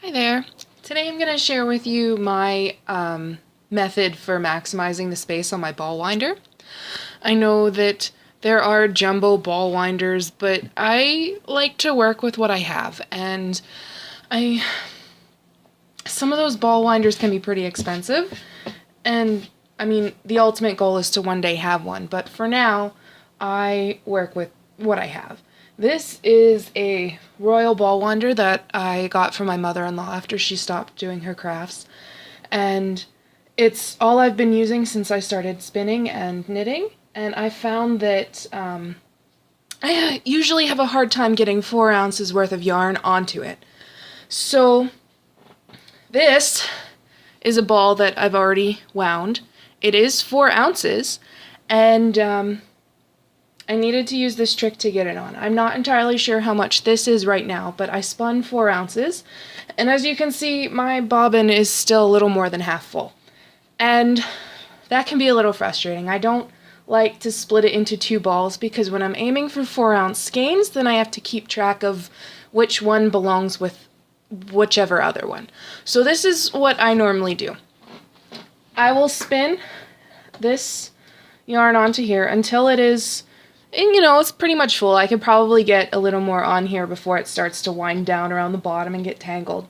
Hi there. Today I'm going to share with you my method for maximizing the space on my ball winder. I know that there are jumbo ball winders, but I like to work with what I have, and some of those ball winders can be pretty expensive, and I mean the ultimate goal is to one day have one, but for now I work with what I have. This is a royal ball winder that I got from my mother-in-law after she stopped doing her crafts, and it's all I've been using since I started spinning and knitting, and I found that I usually have a hard time getting 4 ounces worth of yarn onto it. So this is a ball that I've already wound. It is 4 ounces, and I needed to use this trick to get it on. I'm not entirely sure how much this is right now, but I spun 4 ounces, and as you can see, my bobbin is still a little more than half full. And that can be a little frustrating. I don't like to split it into 2 balls because when I'm aiming for 4-ounce skeins, then I have to keep track of which one belongs with whichever other one. So this is what I normally do. I will spin this yarn onto here until it is, and it's pretty much full. I could probably get a little more on here before it starts to wind down around the bottom and get tangled,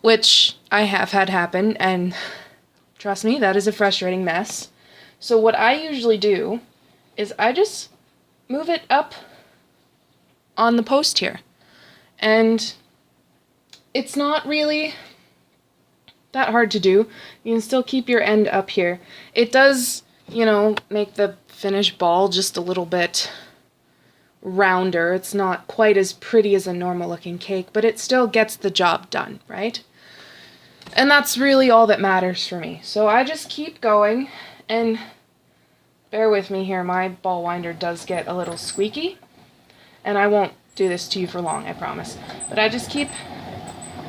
which I have had happen, and trust me, that is a frustrating mess. So what I usually do is I just move it up on the post here, and it's not really that hard to do. You can still keep your end up here. It does, make the finished ball just a little bit rounder. It's not quite as pretty as a normal looking cake, but it still gets the job done, right? And that's really all that matters for me. So I just keep going, and bear with me here, my ball winder does get a little squeaky, and I won't do this to you for long, I promise. But I just keep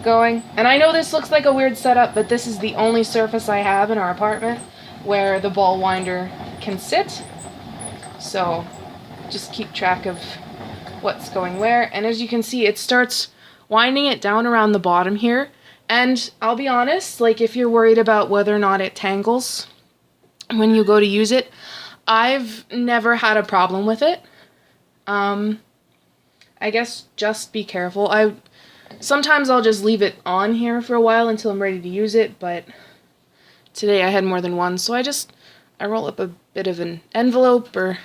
going, and I know this looks like a weird setup, but this is the only surface I have in our apartment where the ball winder can sit. So just keep track of what's going where, and as you can see, it starts winding it down around the bottom here. And I'll be honest, like, if you're worried about whether or not it tangles when you go to use it, I've never had a problem with it. I guess just be careful. Sometimes I'll just leave it on here for a while until I'm ready to use it, but today I had more than one, so I roll up a bit of an envelope or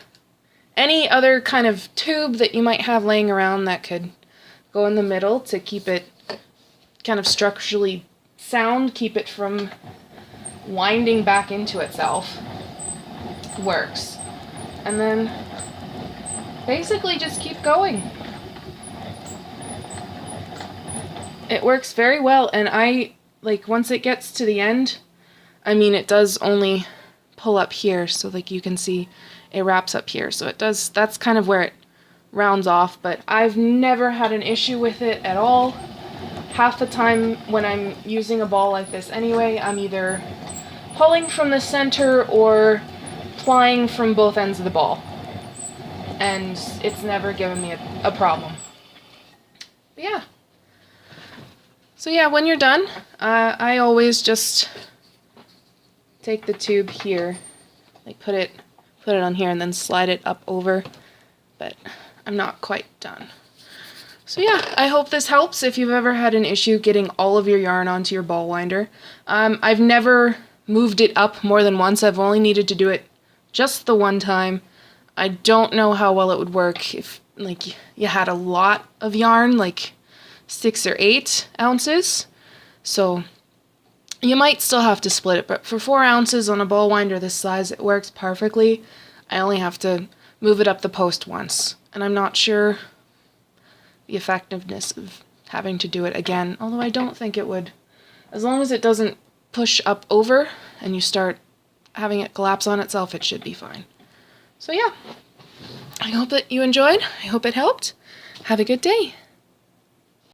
any other kind of tube that you might have laying around that could go in the middle to keep it kind of structurally sound, keep it from winding back into itself. Works. And then basically just keep going. It works very well, and once it gets to the end, it does only pull up here, so you can see it wraps up here, so that's kind of where it rounds off, but I've never had an issue with it at all. Half the time when I'm using a ball like this anyway, I'm either pulling from the center or plying from both ends of the ball, and it's never given me a problem. But yeah. So yeah, when you're done, I always just take the tube here, put it on here and then slide it up over, but I'm not quite done. So yeah, I hope this helps if you've ever had an issue getting all of your yarn onto your ball winder. I've never moved it up more than once. I've only needed to do it just the one time. I don't know how well it would work if you had a lot of yarn, 6 or 8 ounces. So you might still have to split it, but for 4 ounces on a ball winder this size, it works perfectly. I only have to move it up the post once, and I'm not sure the effectiveness of having to do it again, although I don't think it would. As long as it doesn't push up over and you start having it collapse on itself, it should be fine. So yeah, I hope that you enjoyed. I hope it helped. Have a good day.